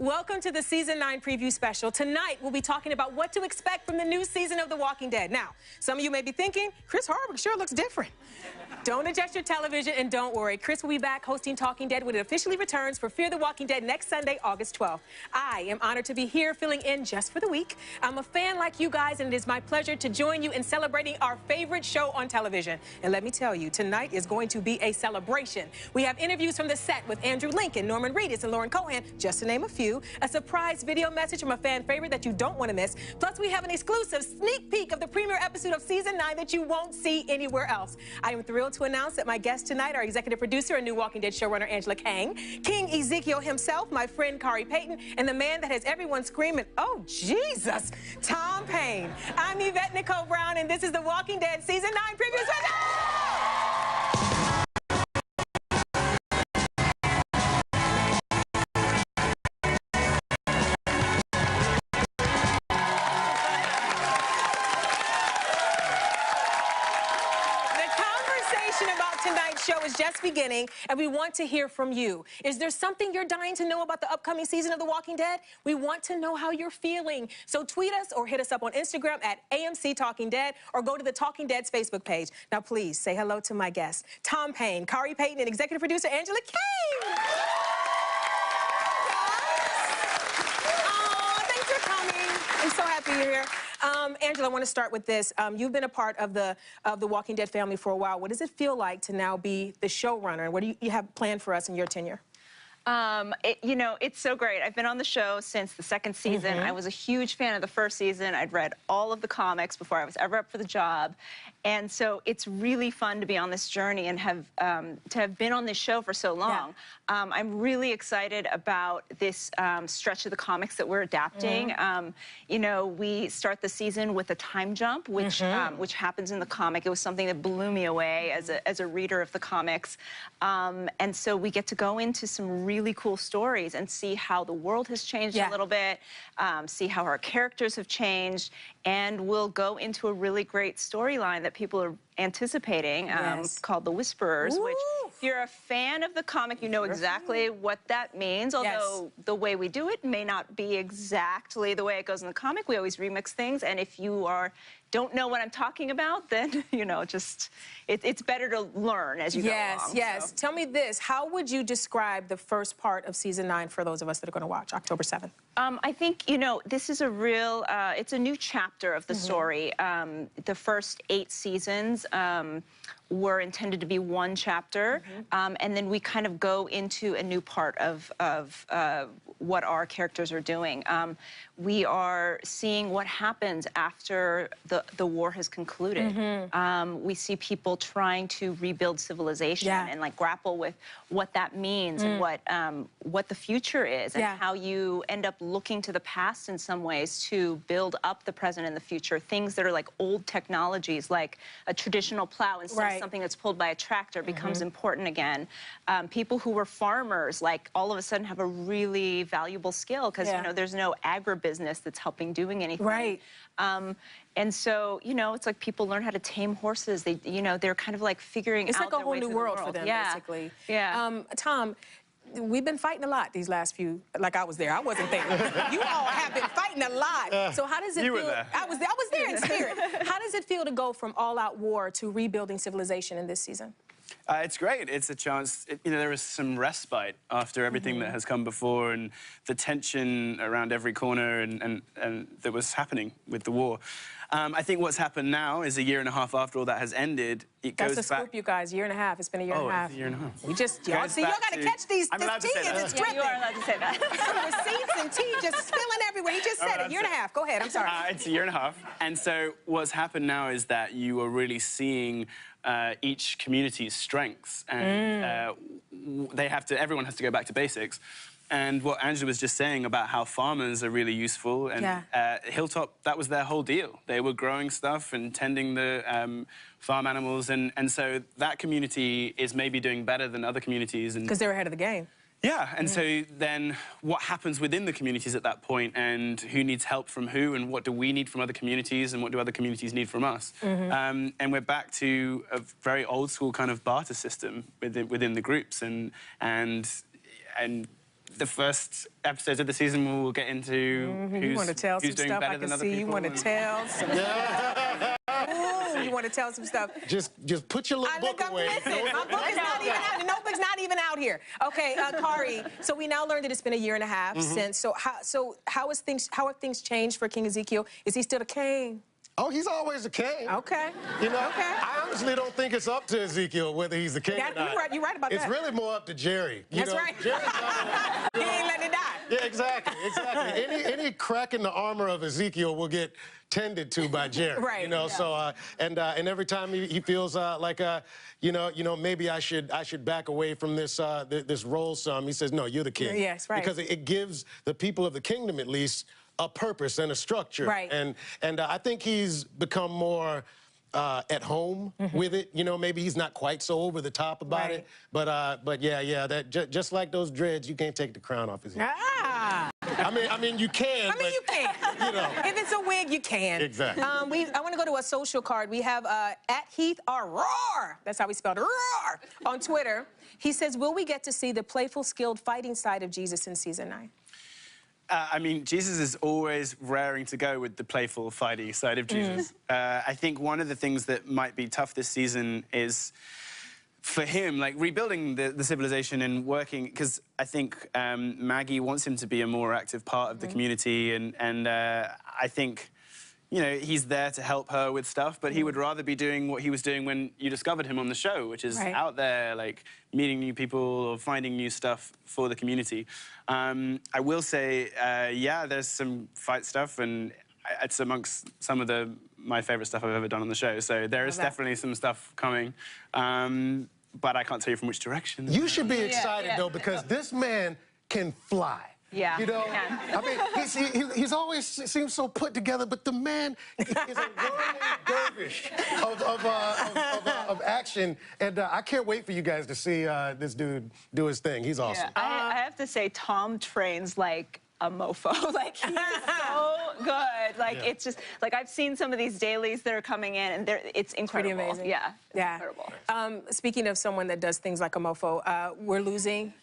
Welcome to the Season 9 preview special. Tonight, we'll be talking about what to expect from the new season of The Walking Dead. Now, some of you may be thinking, Chris Hardwick sure looks different. Don't adjust your television and don't worry. Chris will be back hosting Talking Dead when it officially returns for Fear the Walking Dead next Sunday, August 12th. I am honored to be here filling in just for the week. I'm a fan like you guys, and it is my pleasure to join you in celebrating our favorite show on television. And let me tell you, tonight is going to be a celebration. We have interviews from the set with Andrew Lincoln, Norman Reedus, and Lauren Cohan, just to name a few. A surprise video message from a fan favorite that you don't want to miss. Plus, we have an exclusive sneak peek of the premiere episode of Season 9 that you won't see anywhere else. I am thrilled to announce that my guests tonight are executive producer and new Walking Dead showrunner Angela Kang, King Ezekiel himself, my friend Kari Payton, and the man that has everyone screaming, oh, Jesus, Tom Payne. I'm Yvette Nicole Brown, and this is The Walking Dead Season 9 preview special! Show is just beginning, and we want to hear from you. Is there something you're dying to know about the upcoming season of The Walking Dead? We want to know how you're feeling. So tweet us or hit us up on Instagram at AMC Talking Dead or go to the Talking Dead's Facebook page. Now, please say hello to my guests, Tom Payne, Kari Payton, and executive producer Angela Kang. Oh, thanks for coming. I'm so happy you're here. Angela, I want to start with this. You've been a part of the Walking Dead family for a while. What does it feel like to now be the showrunner? And what do you have planned for us in your tenure? You know, it's so great. I've been on the show since the second season. I was a huge fan of the first season. I'd read all of the comics before I was ever up for the job. And so it's really fun to be on this journey and to have been on this show for so long. Yeah. I'm really excited about this stretch of the comics that we're adapting. You know, we start the season with a time jump, which happens in the comic. It was something that blew me away as a reader of the comics. And so we get to go into some really cool stories and see how the world has changed a little bit, see how our characters have changed, and we'll go into a really great storyline that people are anticipating called The Whisperers, which if you're a fan of the comic, you know exactly what that means, although the way we do it may not be exactly the way it goes in the comic. We always remix things, and if you don't know what I'm talking about, then, you know, just, it's better to learn as you go along. Yes. Tell me this, how would you describe the first part of Season 9 for those of us that are going to watch October 7th? I think, you know, this is a real, it's a new chapter of the story. The first 8 seasons were intended to be one chapter, and then we kind of go into a new part of what our characters are doing. We are seeing what happens after the war has concluded. We see people trying to rebuild civilization and like grapple with what that means and what the future is and how you end up looking to the past in some ways to build up the present and the future. Things that are like old technologies, like a traditional plow instead of something that's pulled by a tractor becomes important again. People who were farmers, like all of a sudden have a really valuable skill because you know there's no agribusiness that's helping doing anything. And so, you know, it's like people learn how to tame horses. They, you know, they're kind of like figuring out like a whole new world for them, basically. Tom, we've been fighting a lot these last few, like I was there. I wasn't there. You all have been fighting a lot. So how does it feel? Were there. I was there in spirit. How does it feel to go from all-out war to rebuilding civilization in this season? It's great. It's a chance. You know, there is some respite after everything that has come before and the tension around every corner and that was happening with the war. I think what's happened now is a year and a half after all that has ended, it goes back... That's a scoop, you guys. Year and a half. It's been a year and a half. It's a year and a half. We just, y'all got to catch these. I'm allowed to say that. It's dripping. You are allowed to say that. Some receipts and tea just spilling everywhere. He just said it. Year and a half. Go ahead. I'm sorry. It's a year and a half. And so what's happened now is that you are really seeing each community's strengths, and everyone has to go back to basics. And what Angela was just saying about how farmers are really useful, and Hilltop, that was their whole deal. They were growing stuff and tending the farm animals, and so that community is maybe doing better than other communities. Because they're ahead of the game. Yeah, and so then what happens within the communities at that point, and who needs help from who, and what do we need from other communities, and what do other communities need from us? And we're back to a very old school kind of barter system within the groups, and the first episodes of the season, we'll get into you want to tell who's some doing stuff. better I than can other see people. you want to tell some. Ooh, you want to tell some stuff. Just put your little book away. Listen, my book is not even out. The notebook's not even out here. Okay, Kari. So we now learned that it's been a year and a half since. So how have things changed for King Ezekiel? Is he still the king? Oh, he's always the king. Okay. You know, Okay. I honestly don't think it's up to Ezekiel whether he's the king or not. You're right about that. It's really more up to Jerry. That's right. Jerry's He ain't letting it die. Yeah, exactly. Any crack in the armor of Ezekiel will get tended to by Jerry. Right. You know, so and every time he feels like maybe I should back away from this this role some, he says, no, you're the king. Yes, right. Because it gives the people of the kingdom at least a purpose and a structure. Right. And I think he's become more at home with it. You know, maybe he's not quite so over the top about it. But yeah, that just like those dreads, you can't take the crown off his head. Ah. I mean, you can. You can. You know. If it's a wig, you can. Exactly. I want to go to a social card. We have at Heath R. Roar. That's how we spelled it. Roar. On Twitter. He says, will we get to see the playful, skilled fighting side of Jesus in season 9? I mean, Jesus is always raring to go with the playful, fighty side of Jesus. I think one of the things that might be tough this season is, for him, like rebuilding the civilization and working, because I think Maggie wants him to be a more active part of the community, and I think, you know, he's there to help her with stuff, but he would rather be doing what he was doing when you discovered him on the show, which is out there, like, meeting new people or finding new stuff for the community. I will say, yeah, there's some fight stuff, and it's amongst some of my favorite stuff I've ever done on the show, so there is definitely some stuff coming. But I can't tell you from which direction. You should be excited, though, because this man can fly. Yeah, you know, I mean, he's always seems so put together, but the man is a whirling dervish of action, and I can't wait for you guys to see this dude do his thing. He's awesome. Yeah. I have to say, Tom trains like a mofo. Like, he's so good. Like, it's just, like, I've seen some of these dailies that are coming in, and it's incredible. Pretty amazing. Yeah, incredible. Speaking of someone that does things like a mofo, we're losing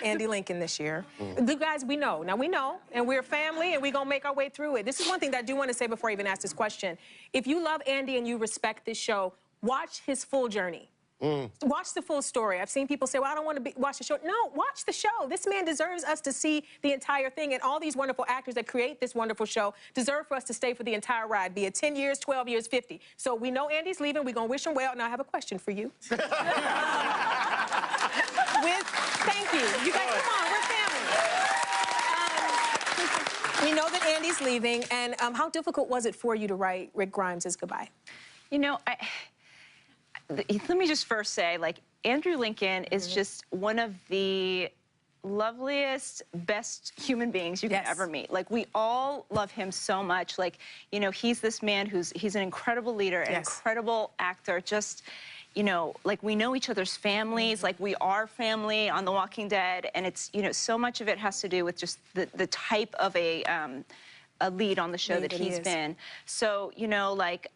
Andy Lincoln this year. The guys, we know. Now, we know, and we're family, and we're going to make our way through it. This is one thing that I do want to say before I even ask this question. If you love Andy and you respect this show, watch his full journey. Watch the full story. I've seen people say, well, I don't want to watch the show. No, watch the show. This man deserves us to see the entire thing, and all these wonderful actors that create this wonderful show deserve for us to stay for the entire ride, be it 10 years, 12 years, 50. So we know Andy's leaving. We're going to wish him well. Now, I have a question for you. Thank you. You guys, come on, we're family. We know that Andy's leaving, and how difficult was it for you to write Rick Grimes' goodbye? You know, let me just first say, like, Andrew Lincoln is just one of the loveliest, best human beings you can ever meet. Like, we all love him so much. Like, you know, he's this man he's an incredible leader, an incredible actor, just, you know, like, we know each other's families, like, we are family on The Walking Dead, and it's, you know, so much of it has to do with just the type of a lead on the show that he's been. So, you know, like,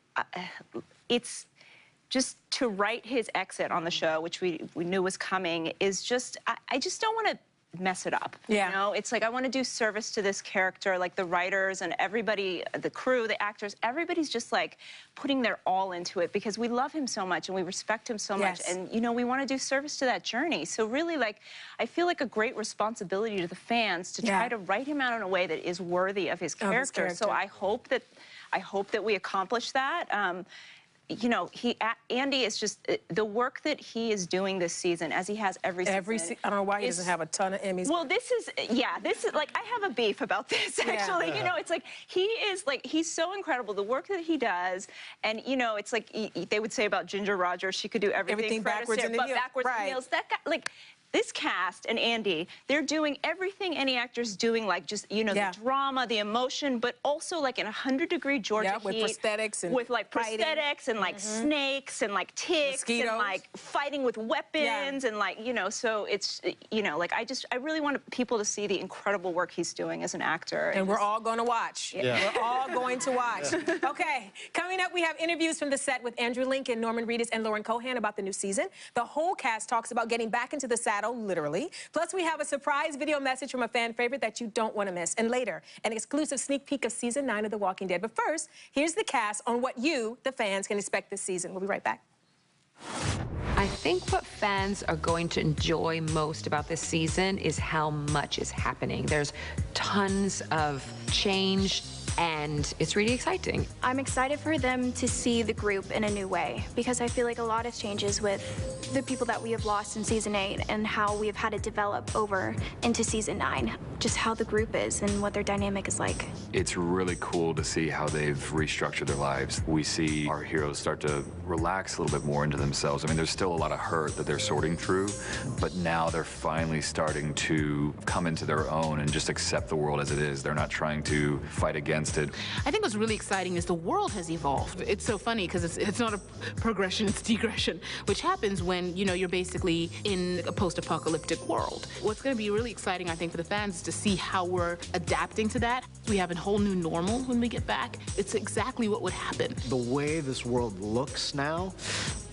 it's just to write his exit on the show, which we knew was coming, is just, I just don't want to mess it up. You know, it's like, I want to do service to this character, like the writers and everybody, the crew, the actors, everybody's just like putting their all into it because we love him so much and we respect him so much, and you know, we want to do service to that journey. So really, like, I feel like a great responsibility to the fans to try to write him out in a way that is worthy of his character. So I hope that we accomplish that. You know, Andy is just, the work that he is doing this season, as he has every season. I don't know why he doesn't have a ton of Emmys. Well, this is, like, I have a beef about this, actually. You know, it's like, he's so incredible, the work that he does, and, you know, it's like, they would say about Ginger Rogers, she could do everything backwards in the heels. Backwards in the heels. That guy, like, this cast and Andy, they're doing everything any actor's doing, like, just, you know, the drama, the emotion, but also, like, in 100-degree Georgia heat. With prosthetics and with, like, prosthetics and, like, snakes and, like, ticks. Mosquitoes. And, like, fighting with weapons and, like, you know, so it's, you know, like, I really want people to see the incredible work he's doing as an actor. And we're all going to watch. We're all going to watch. Okay, coming up, we have interviews from the set with Andrew Lincoln, Norman Reedus, and Lauren Cohan about the new season. The whole cast talks about getting back into the saddle saddle, literally. Plus, we have a surprise video message from a fan favorite that you don't want to miss. And later, an exclusive sneak peek of season 9 of The Walking Dead. But first, here's the cast on what you, the fans, can expect this season. We'll be right back. I think what fans are going to enjoy most about this season is how much is happening. There's tons of change, and it's really exciting. I'm excited for them to see the group in a new way, because I feel like a lot of changes with the people that we have lost in season 8 and how we have had to develop over into season 9, just how the group is and what their dynamic is like. It's really cool to see how they've restructured their lives. We see our heroes start to relax a little bit more into themselves. I mean, there's still a lot of hurt that they're sorting through, but now they're finally starting to come into their own and just accept the world as it is. They're not trying to fight against it. I think what's really exciting is the world has evolved. It's so funny because it's not a progression, it's degression, which happens when, you know, you're basically in a post-apocalyptic world. What's going to be really exciting, I think, for the fans is to see how we're adapting to that. We have a whole new normal when we get back. It's exactly what would happen. The way this world looks now,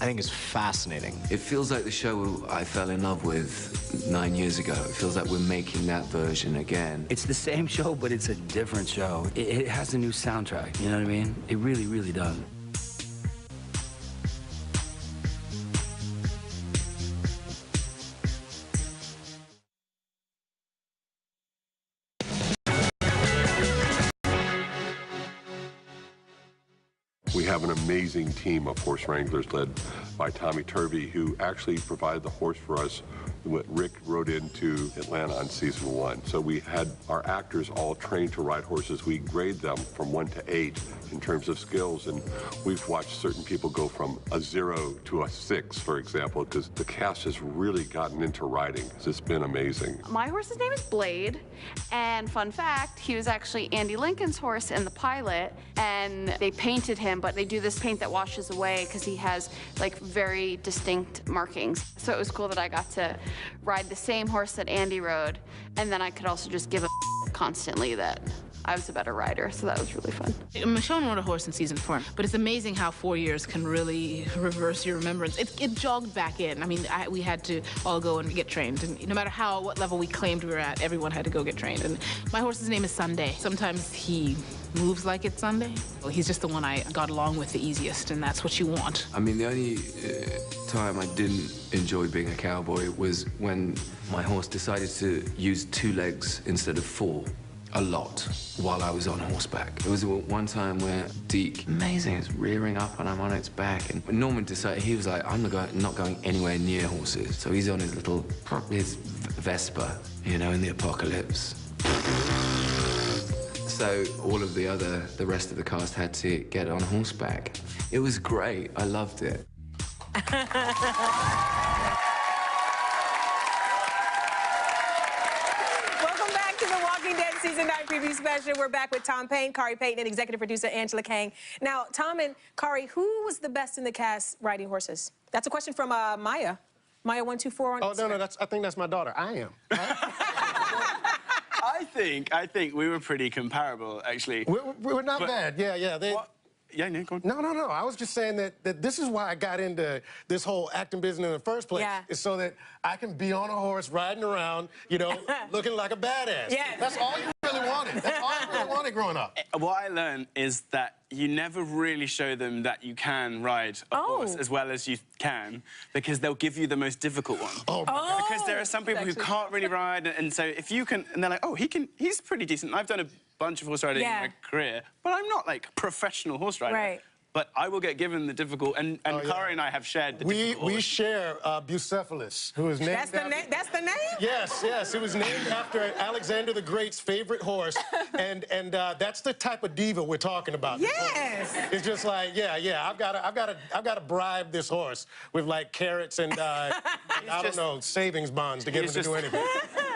I think is fascinating. It feels like the show I fell in love with 9 years ago. It feels like we're making that version again. It's the same show, but it's a different show. It has a new soundtrack, you know what I mean? It really, really does. We have an amazing team of horse wranglers led by Tommy Turvey, who actually provided the horse for us what Rick rode into Atlanta on season 1. So we had our actors all trained to ride horses. We grade them from 1 to 8 in terms of skills, and we've watched certain people go from a 0 to a 6, for example, because the cast has really gotten into riding. It's been amazing. My horse's name is Blade, and fun fact, he was actually Andy Lincoln's horse in the pilot, and they painted him, but they do this paint that washes away because he has like very distinct markings. So it was cool that I got to ride the same horse that Andy rode, and then I could also just give a constantly that I was a better rider, so that was really fun. Michonne rode a horse in season 4, but it's amazing how 4 years can really reverse your remembrance. It jogged back in. I mean, we had to all go and get trained, and no matter what level we claimed we were at, everyone had to go get trained. And my horse's name is Sunday. Sometimes he moves like it's Sunday. Well, he's just the one I got along with the easiest, and that's what you want. I mean, the only time I didn't enjoy being a cowboy was when my horse decided to use 2 legs instead of 4. A lot while I was on horseback. There was one time where Deke, amazing, it's rearing up and I'm on its back. And when Norman decided, he was like, I'm not going anywhere near horses. So he's on his Vespa, you know, in the apocalypse. So all of the rest of the cast had to get on horseback. It was great. I loved it. Season 9 preview special. We're back with Tom Payne, Kari Payton, and executive producer Angela Kang. Now, Tom and Kari, who was the best in the cast riding horses? That's a question from Maya. Maya124 on Instagram. No, I think that's my daughter. I am. I think we were pretty comparable, actually. We're not bad. Yeah. Yeah, go on. No. I was just saying that this is why I got into this whole acting business in the first place. Yeah. Is so that I can be on a horse riding around, you know, looking like a badass. Yeah. That's all you really wanted. That's all I really wanted growing up. What I learned is that you never really show them that you can ride a horse as well as you can, because they'll give you the most difficult one. Because there are some people who can't really ride, and so if you can, and they're like, oh, he's pretty decent. I've done a bunch of horse riding in my career, but I'm not like professional horse rider. Right. But I will get given the difficult, and Kari and I have shared the difficult horse. We share Bucephalus, who is named after... That's the name? Yes. It was named after Alexander the Great's favorite horse, and that's the type of diva we're talking about. Yes. It's just like, I've got to bribe this horse with like carrots and I don't know, savings bonds to get him to do anything.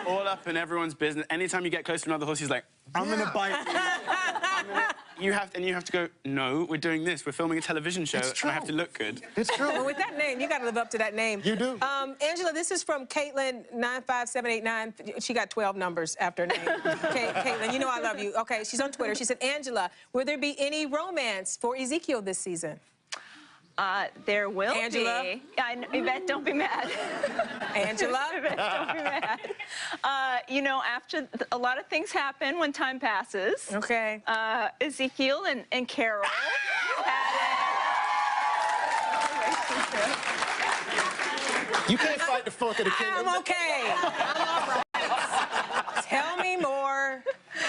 All up in everyone's business. Anytime you get close to another horse, he's like, I'm gonna bite you. You have to go, no, we're doing this. We're filming a television show, and I have to look good. It's true. Well, with that name, you got to live up to that name. You do. Angela, this is from Caitlin 95789. She got 12 numbers after her name. Caitlin, you know I love you. Okay, she's on Twitter. She said, Angela, will there be any romance for Ezekiel this season? There will Angela? be. Yvette, don't be mad. Angela? Yvette, don't be mad. You know, after a lot of things happen when time passes. Okay. Ezekiel and Carol had You can't fight the funk of the kingdom. I'm okay. I'm all right. Tell me more.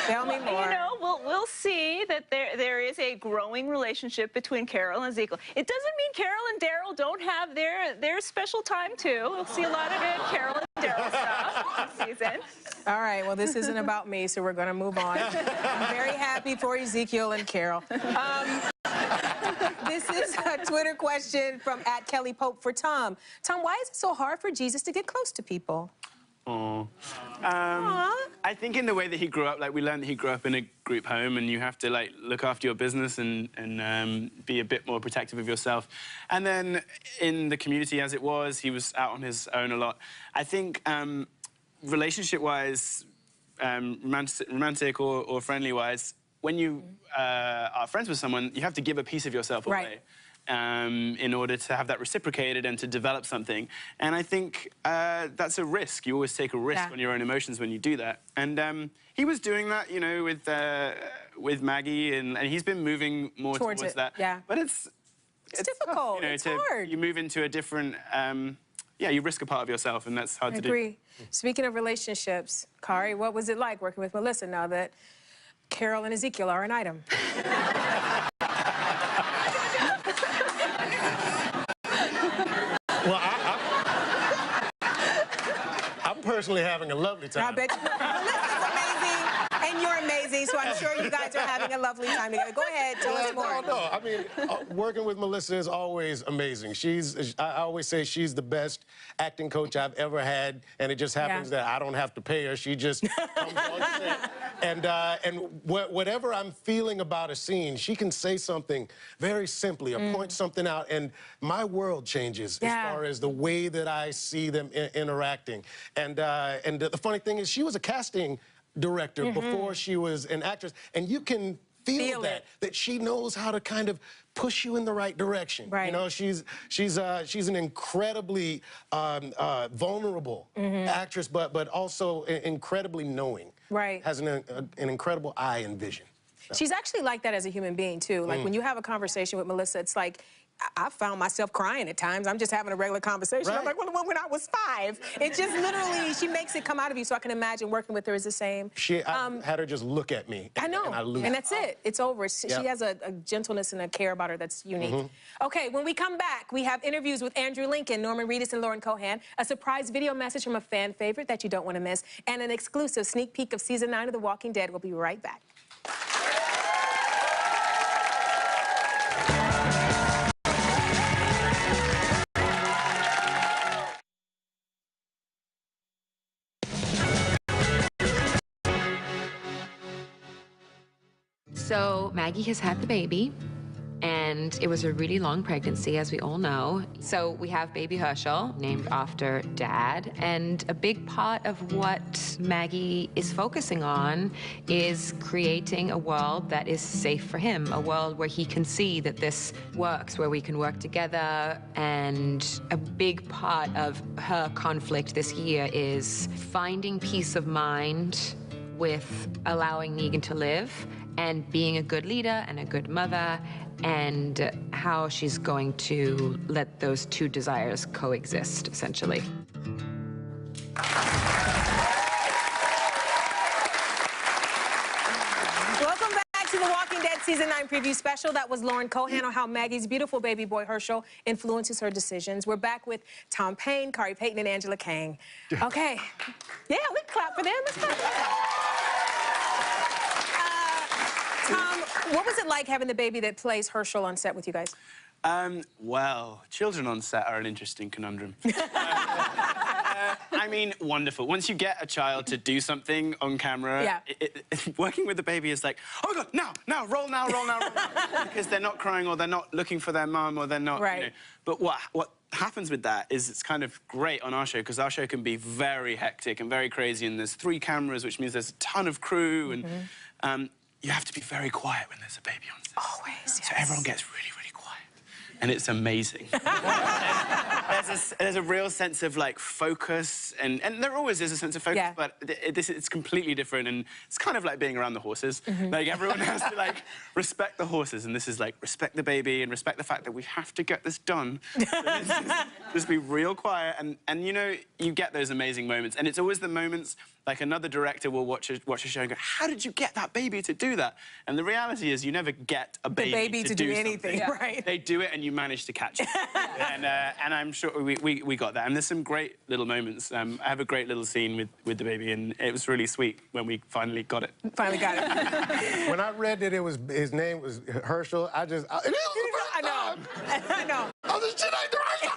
Tell me more. You know, we'll see that there is a growing relationship between Carol and Ezekiel. It doesn't mean Carol and Daryl don't have their special time too. We'll see a lot of good Carol and Daryl stuff this season. All right, well, this isn't about me, so we're going to move on. I'm very happy for Ezekiel and Carol. This is a Twitter question from @KellyPope for Tom. Tom, why is it so hard for Jesus to get close to people? Oh. I think in the way that he grew up, like we learned that he grew up in a group home and you have to like look after your business and be a bit more protective of yourself. And then in the community as it was, he was out on his own a lot. I think relationship-wise, romantic or friendly-wise, when you are friends with someone, you have to give a piece of yourself away. Right. In order to have that reciprocated and to develop something. And I think that's a risk. You always take a risk on your own emotions when you do that. And he was doing that, you know, with Maggie, and he's been moving more towards that. Yeah. But it's difficult. You know, it's hard. You move into a different, you risk a part of yourself, and that's hard to do. I agree. Speaking of relationships, Kari, what was it like working with Melissa now that Carol and Ezekiel are an item? Well, I'm personally having a lovely time. I bet you. Melissa's amazing, and you're amazing, so I'm sure you guys are having a lovely time together. Go ahead, tell us more. No, I mean, working with Melissa is always amazing. I always say she's the best acting coach I've ever had, and it just happens that I don't have to pay her. She just comes on set. And whatever I'm feeling about a scene, she can say something very simply or point something out, and my world changes as far as the way that I see them interacting. And the funny thing is, she was a casting director before she was an actress, and you can feel that she knows how to kind of push you in the right direction. Right. You know, she's an incredibly vulnerable actress, but also incredibly knowing. Right. Has an incredible eye and vision. So. She's actually like that as a human being, too. Like, when you have a conversation with Melissa, it's like, I found myself crying at times. I'm just having a regular conversation. Right. I'm like, well, the one when I was 5. It just literally, she makes it come out of you, so I can imagine working with her is the same. I had her just look at me. I know, and that's it. It's over. She has a gentleness and a care about her that's unique. Okay, when we come back, we have interviews with Andrew Lincoln, Norman Reedus, and Lauren Cohan, a surprise video message from a fan favorite that you don't want to miss, and an exclusive sneak peek of Season 9 of The Walking Dead. We'll be right back. So Maggie has had the baby, and it was a really long pregnancy, as we all know. So we have baby Herschel, named after Dad, and a big part of what Maggie is focusing on is creating a world that is safe for him, a world where he can see that this works, where we can work together. And a big part of her conflict this year is finding peace of mind with allowing Negan to live, and being a good leader and a good mother, and how she's going to let those two desires coexist, essentially. Welcome back to The Walking Dead Season 9 preview special. That was Lauren Cohan on how Maggie's beautiful baby boy Herschel influences her decisions. We're back with Tom Payne, Kari Payton, and Angela Kang. Okay. Yeah, we can clap for them. Let's clap for them. Tom, what was it like having the baby that plays Herschel on set with you guys? Well, children on set are an interesting conundrum. I mean, wonderful. Once you get a child to do something on camera, working with the baby is like, oh my God, now, roll now. Because they're not crying, or they're not looking for their mum, or they're not, you know. But what happens with that is it's kind of great on our show, because our show can be very hectic and very crazy, and there's 3 cameras, which means there's a ton of crew, and you have to be very quiet when there's a baby on set. Always, So everyone gets really, really quiet. and it's amazing. There's a real sense of like focus, and there always is a sense of focus, but it's completely different, and it's kind of like being around the horses. Like everyone has to like respect the horses, and this is like respect the baby and respect the fact that we have to get this done. So just be real quiet, and you know, you get those amazing moments, and it's always the moments like another director will watch a show and go, how did you get that baby to do that? And the reality is you never get a baby to do anything, right? They do it and you manage to catch it. and I'm sure we got that. And there's some great little moments. I have a great little scene with the baby, and it was really sweet when we finally got it. Finally got it. When I read that his name was Herschel, I know. I know. Oh, this shit ain't right.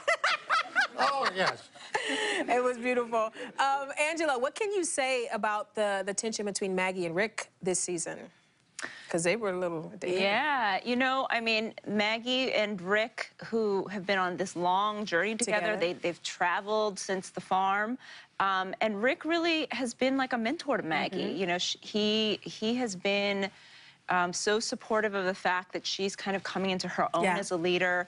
Oh, yes. It was beautiful. Angela, what can you say about the tension between Maggie and Rick this season? Because they were a little... Yeah, you know, I mean, Maggie and Rick, who have been on this long journey together. They've traveled since the farm. And Rick really has been like a mentor to Maggie. You know, he has been so supportive of the fact that she's kind of coming into her own as a leader.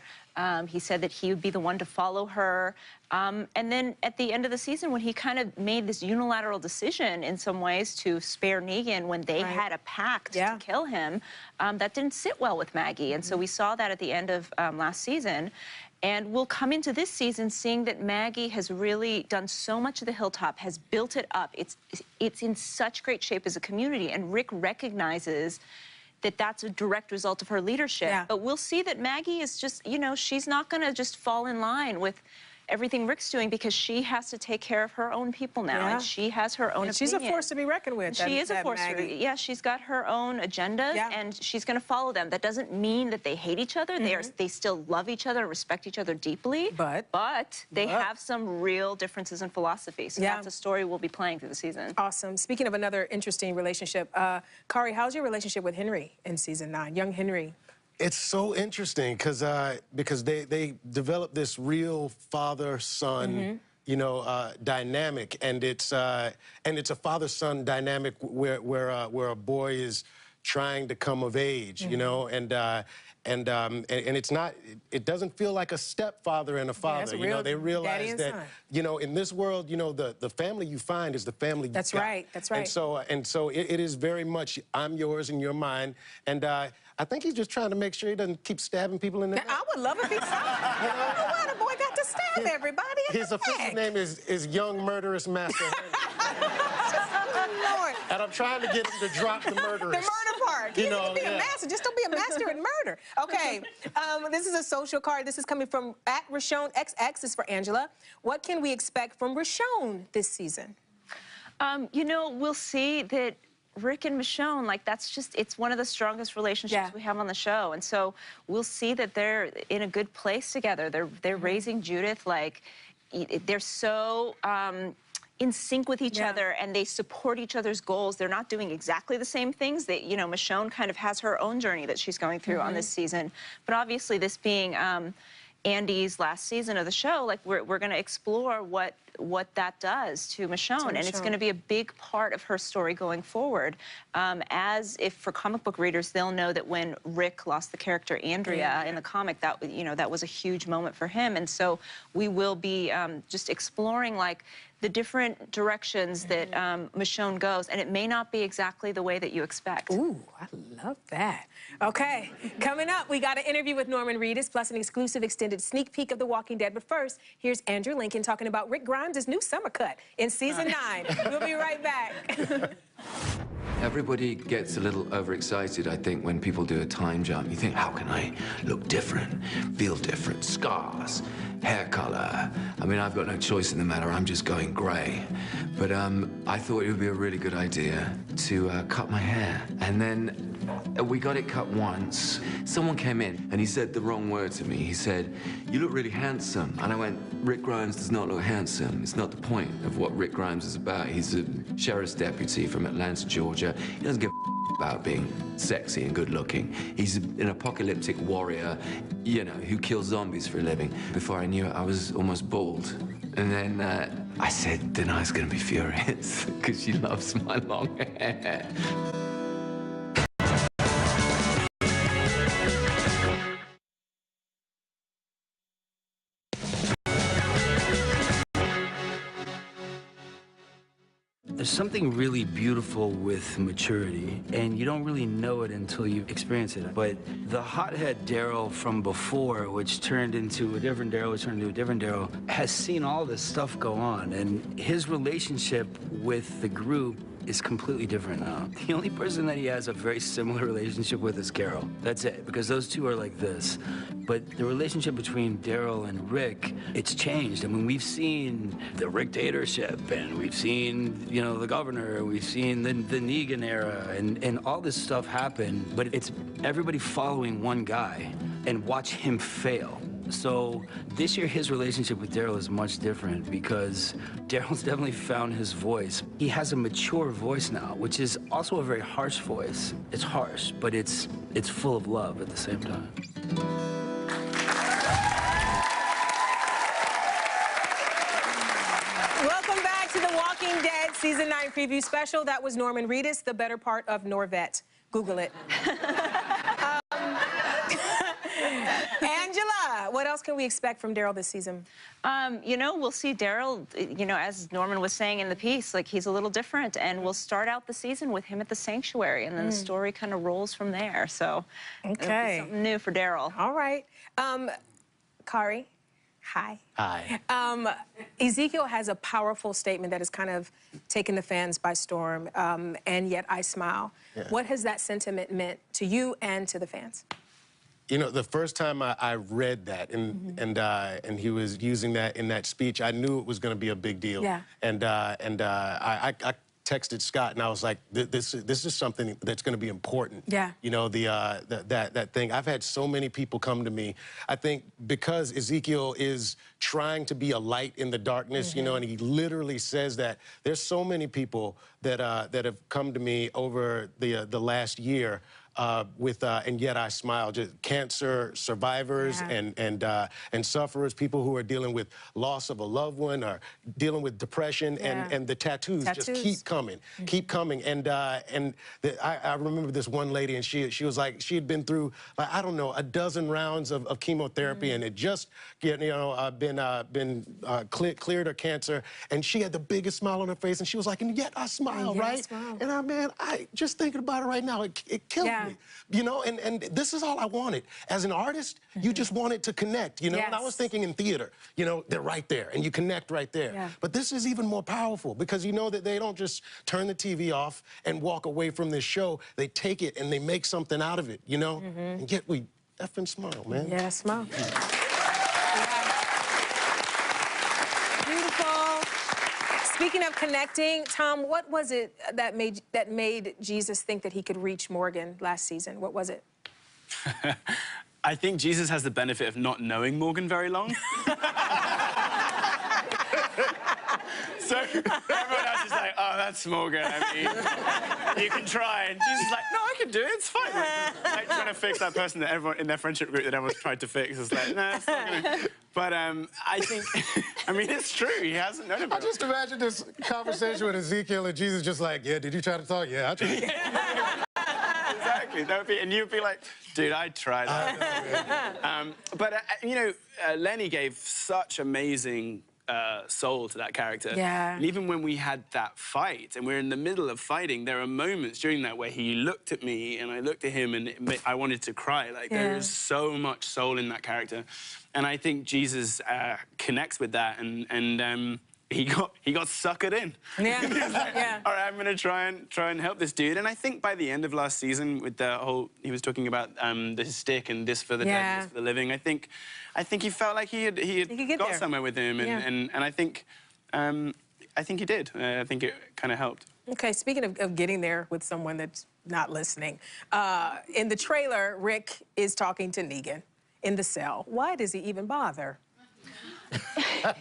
He said that he would be the one to follow her. And then at the end of the season, when he kind of made this unilateral decision in some ways to spare Negan when they had a pact to kill him, that didn't sit well with Maggie. And so we saw that at the end of last season. And we'll come into this season seeing that Maggie has really done so much of the hilltop, has built it up. It's in such great shape as a community. And Rick recognizes that that's a direct result of her leadership. But we'll see that Maggie is just, you know, she's not going to just fall in line with everything Rick's doing, because she has to take care of her own people now, and she has her own opinion. She's a force to be reckoned with. She is a force. Yeah, she's got her own agendas, and she's going to follow them. That doesn't mean that they hate each other. They still love each other and respect each other deeply. But they have some real differences in philosophy. So that's a story we'll be playing through the season. Awesome. Speaking of another interesting relationship, Kari, how's your relationship with Henry in season 9? Young Henry. It's so interesting because they developed this real father-son, you know, dynamic, and it's a father-son dynamic where a boy is trying to come of age, you know, and it's not. It doesn't feel like a stepfather and a father. You know, they realize that you know, in this world, you know, the family you find is the family you got. That's right. That's right. And so it is very much I'm yours and you're mine, and I think he's just trying to make sure he doesn't keep stabbing people in the neck. I would love if he stopped. I don't know why the boy got to stab everybody in His official name is Young Murderous Master Henry. Lord. And I'm trying to get him to drop the murderous. The murder part. You know, need to be a master. Just don't be a master in murder. Okay. This is a social card. This is coming from @RashonXX. This is for Angela. What can we expect from Rashon this season? You know, we'll see that Rick and Michonne, like, it's one of the strongest relationships we have on the show. And so we'll see that they're in a good place together. They're raising Judith, like, they're so in sync with each other, and they support each other's goals. They're not doing exactly the same things. You know, Michonne kind of has her own journey that she's going through on this season. But obviously, this being Andy's last season of the show, like, we're going to explore what that does to Michonne, and it's going to be a big part of her story going forward. As if for comic book readers, they'll know that when Rick lost the character Andrea in the comic, that, you know, that was a huge moment for him. And so we will be just exploring, like, the different directions that Michonne goes, and it may not be exactly the way that you expect. Ooh, I love that. Okay, coming up, we got an interview with Norman Reedus, plus an exclusive extended sneak peek of The Walking Dead. But first, here's Andrew Lincoln talking about Rick Grimes' new summer cut in season 9. We'll be right back. Everybody gets a little overexcited, I think, when people do a time jump. You think, how can I look different, feel different, scars, hair color? I mean, I've got no choice in the matter. I'm just going gray. But I thought it would be a really good idea to cut my hair. And then we got it cut once. Someone came in and he said the wrong word to me. He said, "You look really handsome." And I went, "Rick Grimes does not look handsome. It's not the point of what Rick Grimes is about. He's a sheriff's deputy from Atlanta, Georgia. He doesn't give a about being sexy and good looking. He's an apocalyptic warrior, you know, who kills zombies for a living." Before I knew it, I was almost bald. And then I said, Denai's gonna be furious because she loves my long hair. There's something really beautiful with maturity, and you don't really know it until you experience it. But the hothead Daryl from before, which turned into a different Daryl, which turned into a different Daryl, has seen all this stuff go on, and his relationship with the group is completely different now. The only person that he has a very similar relationship with is Carol. That's it, because those two are like this. But the relationship between Daryl and Rick, it's changed. I mean, we've seen the Rick dictatorship, and we've seen, you know, the governor, we've seen the Negan era, and all this stuff happen, but it's everybody following one guy and watch him fail. So this year, his relationship with Daryl is much different because Daryl's definitely found his voice. He has a mature voice now, which is also a very harsh voice. It's harsh, but it's full of love at the same time. Welcome back to The Walking Dead Season 9 preview special. That was Norman Reedus, the better part of Norvette. Google it. Angela, what else can we expect from Daryl this season? You know, we'll see Daryl, you know, as Norman was saying in the piece, like he's a little different, and we'll start out the season with him at the sanctuary, and then the story kind of rolls from there. So, okay, something new for Daryl. All right, Kari. Hi. Hi. Ezekiel has a powerful statement that has kind of taken the fans by storm, and yet I smile. Yeah. What has that sentiment meant to you and to the fans? You know, the first time I read that and he was using that in that speech, I knew it was going to be a big deal. Yeah. And I texted Scott and I was like, this is something that's going to be important. Yeah. You know, that thing. I've had so many people come to me. I think because Ezekiel is trying to be a light in the darkness, you know, and he literally says that. There's so many people that have come to me over the last year. And yet I smile. Just cancer survivors and sufferers, people who are dealing with loss of a loved one or dealing with depression, and the tattoos just keep coming, keep coming. And I remember this one lady, and she was like, she had been through, like, I don't know, a dozen rounds of chemotherapy, and it just been cleared her cancer, and she had the biggest smile on her face, and she was like, and yet I smile, right? And man, I just thinking about it right now, it killed me. You know, and this is all I wanted. As an artist, you just wanted to connect, you know? And I was thinking in theater, you know, they're right there, and you connect right there. Yeah. But this is even more powerful because you know that they don't just turn the TV off and walk away from this show. They take it and they make something out of it, you know? And yet we effing smile, man. Yeah, smile. Speaking of connecting, Tom, what was it that made Jesus think that he could reach Morgan last season? What was it? I think Jesus has the benefit of not knowing Morgan very long. So everyone else is like, oh, that's Morgan. I mean, you can try. And Jesus is like, no, I can do it. It's fine. Like trying to fix that person that everyone in their friendship group that everyone's tried to fix is like, no, it's not gonna. But I think, I mean, it's true. He hasn't known about it. I just imagine this conversation with Ezekiel and Jesus just like, yeah, did you try to talk? Yeah, I tried. Exactly. That would be, and you'd be like, dude, I tried that. You know, Lenny gave such amazing soul to that character. Yeah. And even when we had that fight, and we're in the middle of fighting, there are moments during that where he looked at me and I looked at him and I wanted to cry. Like, there is so much soul in that character. And I think Jesus connects with that, and he got suckered in. Yeah. He was like, all right, I'm gonna try and help this dude. And I think by the end of last season, with the whole, he was talking about the stick and this for the dead, this for the living. I think he felt like he had got somewhere with him, and I think he did. I think it kind of helped. Okay, speaking of getting there with someone that's not listening, in the trailer, Rick is talking to Negan in the cell. Why does he even bother? Why,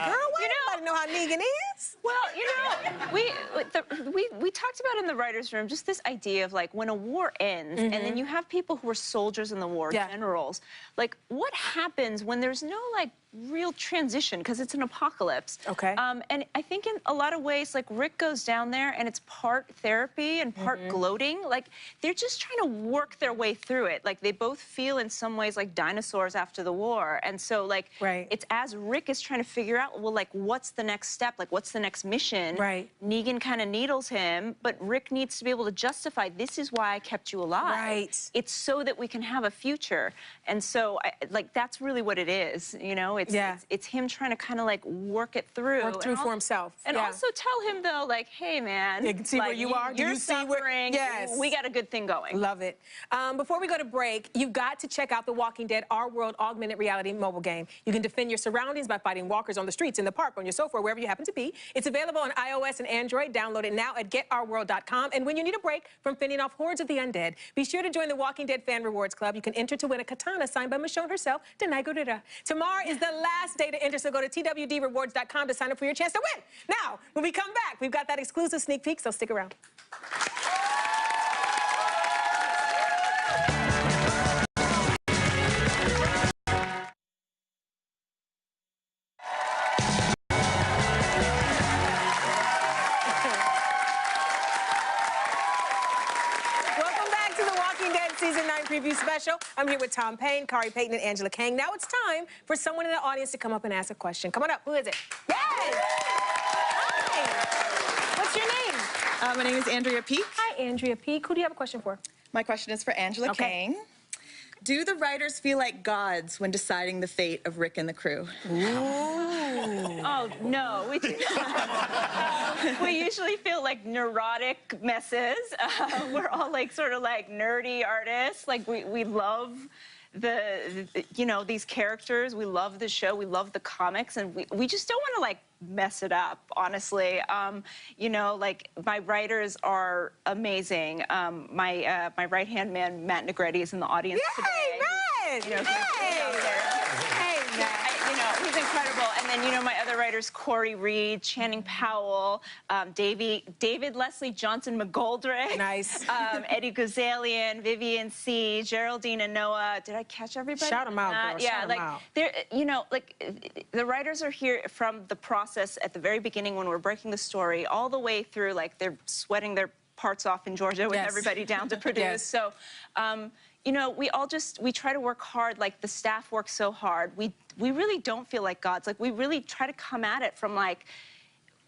girl? Why everybody know how Negan is? Well, you know, we talked about in the writers' room just this idea of like when a war ends, and then you have people who are soldiers in the war, generals. Like, what happens when there's no like real transition because it's an apocalypse? Okay. And I think in a lot of ways, like Rick goes down there and it's part therapy and part gloating. Like they're just trying to work their way through it. Like they both feel in some ways like dinosaurs after the war, and so like it's as Rick is trying to figure out, well, like what's the next step? Like, what's the next mission? Right. Negan kind of needles him, but Rick needs to be able to justify, this is why I kept you alive. Right. It's so that we can have a future. And so, like, that's really what it is, you know? It's him trying to kind of, like, work it through. Work through for himself. And also tell him, though, like, hey, man. You can see like, where you are. Do you're you see suffering. Yes. We got a good thing going. Love it. Before we go to break, you've got to check out The Walking Dead Our World augmented reality mobile game. You can defend your surroundings by fighting walkers on the streets, in the park, on your sofa, or wherever you happen to be. It's available on iOS and Android. Download it now at getourworld.com. And when you need a break from fending off hordes of the undead, be sure to join the Walking Dead Fan Rewards Club. You can enter to win a katana signed by Michonne herself, Denai Gurira. Tomorrow is the last day to enter, so go to twdrewards.com to sign up for your chance to win. Now, when we come back, we've got that exclusive sneak peek, so stick around. Season 9 preview special. I'm here with Tom Payne, Kari Payton, and Angela Kang. Now it's time for someone in the audience to come up and ask a question. Come on up. Who is it? Yay! Hi! What's your name? My name is Andrea Peak. Hi, Andrea Peak. Who do you have a question for? My question is for Angela Kang. Do the writers feel like gods when deciding the fate of Rick and the crew? Oh, no, we do not. We usually feel like neurotic messes. We're all like sort of like nerdy artists. Like we love you know, these characters. We love the show. We love the comics, and we just don't want to like mess it up, honestly. You know, like my writers are amazing. My right-hand man, Matt Negretti, is in the audience today. Matt! You know, Hey, Matt. You know, he's incredible. And then, you know, my other writers, Corey Reed, Channing Powell, David Leslie Johnson McGoldrick. Nice. Eddie Guzalian, Vivian C., Geraldine and Noah. Did I catch everybody? Shout them out, girl. Yeah, Shout like, them out. they're, you know, like, the writers are here from the process at the very beginning when we're breaking the story, all the way through, like, they're sweating their parts off in Georgia with everybody down to produce. Yes. So, you know, we try to work hard. Like, the staff works so hard. We really don't feel like gods. Like, we really try to come at it from, like,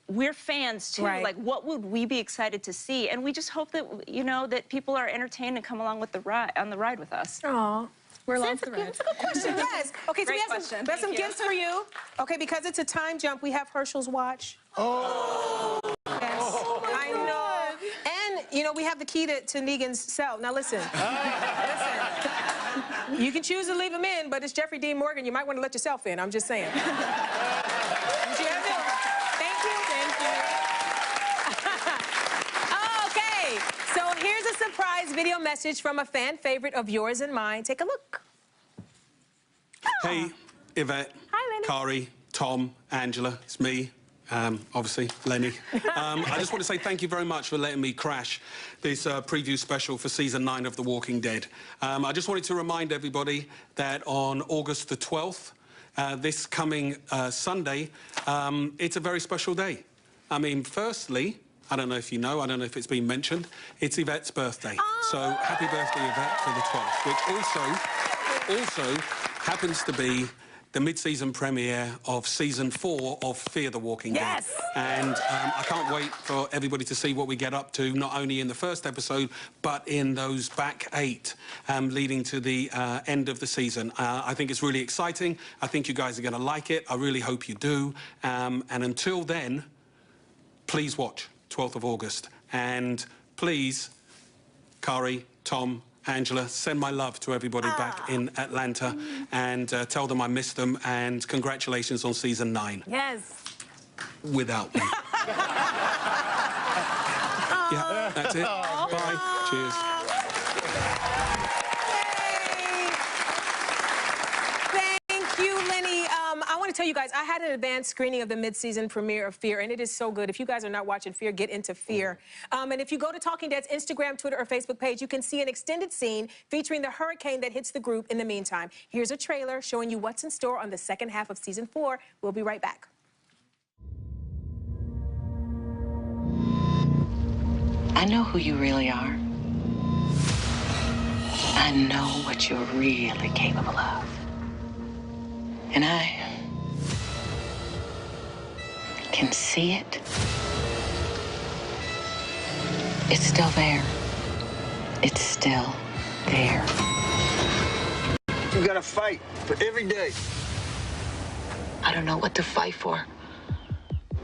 we're fans, too. Right. Like, what would we be excited to see? And we just hope that, you know, that people are entertained and come along with on the ride with us. Aw. We're along for the ride. That's a good question, yes. Okay, so Great we have some gifts for you. Okay, because it's a time jump, we have Herschel's watch. Oh! Yes, I know. And, you know, we have the key to Negan's cell. Now, listen. Listen. You can choose to leave him in, but it's Jeffrey Dean Morgan. You might want to let yourself in. I'm just saying. Thank you. Thank you. Okay, so here's a surprise video message from a fan favorite of yours and mine. Take a look. Hey, Yvette. Hi, Lenny. Kari, Tom, Angela. It's me. Obviously, Lenny. I just want to say thank you very much for letting me crash this preview special for Season 9 of The Walking Dead. I just wanted to remind everybody that on August the 12th, this coming Sunday, it's a very special day. I mean, firstly, I don't know if you know, I don't know if it's been mentioned, it's Yvette's birthday. So happy birthday, Yvette, for the 12th, which also happens to be the mid-season premiere of Season 4 of Fear the Walking Dead. And I can't wait for everybody to see what we get up to, not only in the first episode, but in those back 8 leading to the end of the season. I think it's really exciting. I think you guys are going to like it. I really hope you do. And until then, please watch 12th of August. And please, Kari, Tom, Angela, send my love to everybody back in Atlanta and tell them I miss them, and congratulations on Season 9. Yes. Without me. Yeah, that's it. Bye. Cheers. Thank you, Lenny. I want to tell you guys, I had an advanced screening of the mid-season premiere of Fear, and it is so good. If you guys are not watching Fear, get into Fear. And if you go to Talking Dead's Instagram, Twitter, or Facebook page, you can see an extended scene featuring the hurricane that hits the group in the meantime. Here's a trailer showing you what's in store on the second half of Season 4. We'll be right back. I know who you really are. I know what you're really capable of. And I can see it, it's still there. It's still there. You gotta fight for every day. I don't know what to fight for.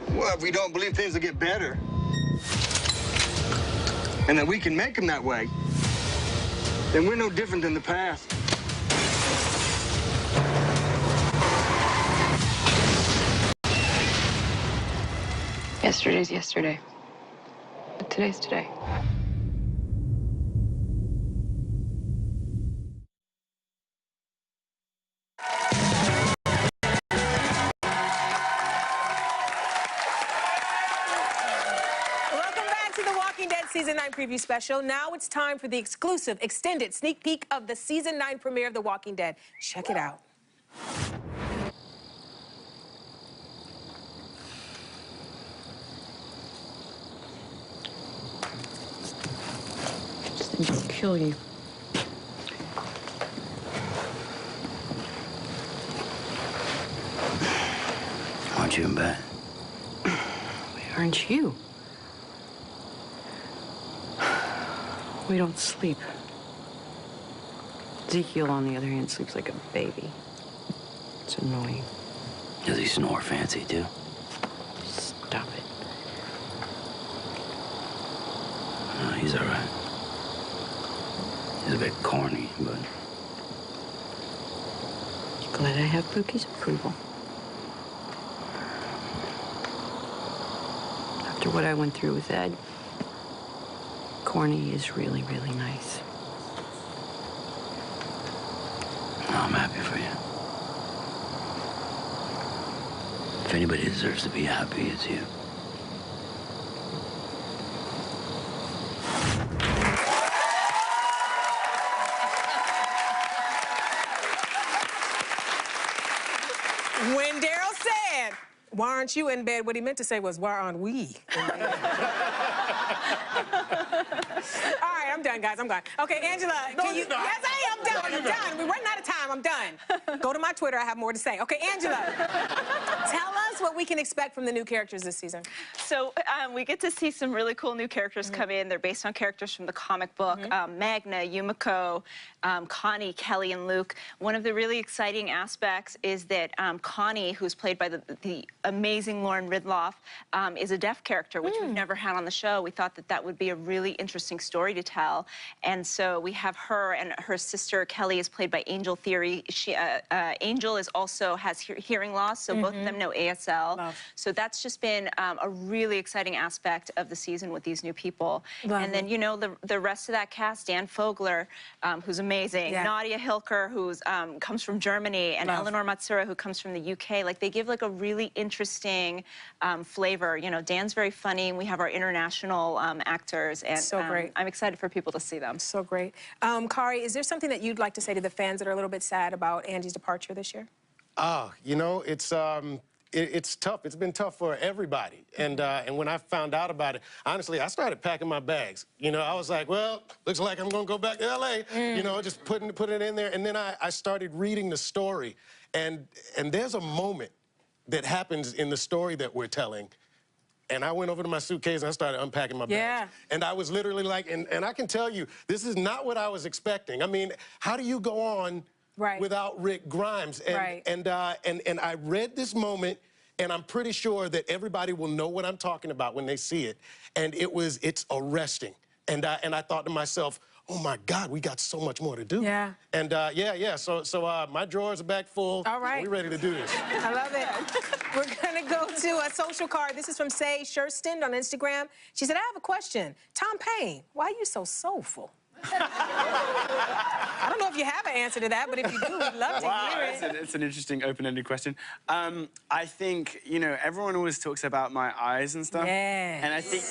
Well, if we don't believe things will get better, and that we can make them that way, then we're no different than the past. Yesterday's yesterday. But today's today. Welcome back to the Walking Dead Season 9 preview special. Now it's time for the exclusive, extended sneak peek of the Season 9 premiere of The Walking Dead. Check it out. Just kill you. Aren't you in bed? Aren't you? We don't sleep. Ezekiel, on the other hand, sleeps like a baby. It's annoying. Does he snore fancy, too? Stop it. No, he's all right. He's a bit corny, but... Glad I have Pookie's approval. After what I went through with Ed, corny is really, really nice. I'm happy for you. If anybody deserves to be happy, it's you. When Daryl said, "Why aren't you in bed?" what he meant to say was, "Why aren't we in bed?" All right, I'm done, guys. I'm done. Okay, Angela, can you... Yes, I am done. I'm done. We're running out of time. I'm done. Go to my Twitter. I have more to say. Okay, Angela, tell us what we can expect from the new characters this season. So we get to see some really cool new characters come in. They're based on characters from the comic book. Magna, Yumiko, Connie, Kelly, and Luke. One of the really exciting aspects is that Connie, who's played by the amazing Lauren Ridloff, is a deaf character, which we've never had on the show. We thought that that would be a really interesting story to tell. And so we have her, and her sister Kelly is played by Angel Theory. She, Angel is also has hearing loss, so both of them know ASL. So that's just been a really exciting aspect of the season with these new people. And then, you know, the rest of that cast, Dan Fogler, who's amazing, Nadia Hilker, who's comes from Germany, and Eleanor Matsura, who comes from the UK. Like, they give like a really interesting flavor. You know, Dan's very funny, and we have our international actors, and so great. I'm excited for people to see them. So great. Kari, is there something that you'd like to say to the fans that are a little bit sad about Angie's departure this year? You know, it's tough. It's been tough for everybody. And when I found out about it, honestly, I started packing my bags. You know, I was like, well, looks like I'm gonna go back to LA. You know, just put it in there. And then I started reading the story. And there's a moment that happens in the story that we're telling. And I went over to my suitcase and I started unpacking my bags. And I was literally like, and I can tell you, this is not what I was expecting. I mean, how do you go on without Rick Grimes? And I read this moment, and I'm pretty sure that everybody will know what I'm talking about when they see it. And it's arresting. And I thought to myself, oh my God, we got so much more to do. And so my drawers are back full. All right. We're ready to do this. I love it. We're gonna go to a social card. This is from Say Shersten on Instagram. She said, I have a question. Tom Payne, why are you so soulful? I don't know if you have an answer to that, but if you do, we'd love to hear it. It's an interesting, open-ended question. I think, you know, everyone always talks about my eyes and stuff. And I think...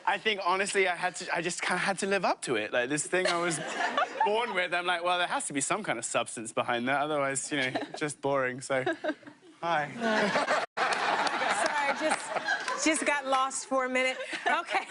I think, honestly, I just kind of had to live up to it. Like, this thing I was born with, I'm like, well, there has to be some kind of substance behind that. Otherwise, you know, just boring. So, hi. Sorry, just got lost for a minute. Okay.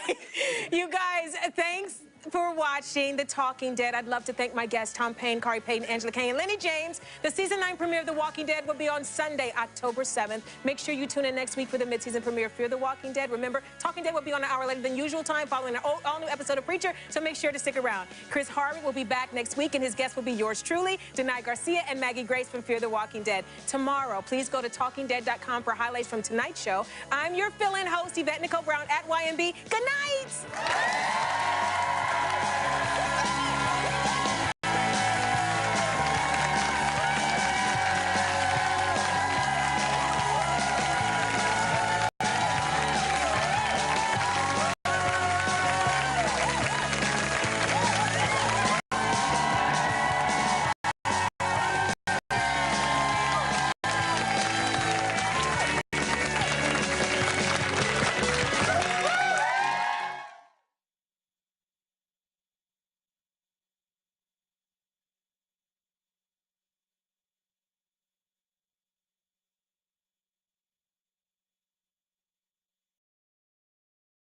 You guys, thanks for watching The Talking Dead. I'd love to thank my guests, Tom Payne, Kari Payton, Angela Kang, and Lenny James. The Season 9 premiere of The Walking Dead will be on Sunday, October 7th. Make sure you tune in next week for the mid-season premiere of Fear the Walking Dead. Remember, Talking Dead will be on an hour later than usual time following an all-new episode of Preacher, so make sure to stick around. Chris Hardwick will be back next week, and his guests will be yours truly, Denai Garcia and Maggie Grace from Fear the Walking Dead. Tomorrow, please go to TalkingDead.com for highlights from tonight's show. I'm your fill-in host, Yvette Nicole Brown at YMB. Good night!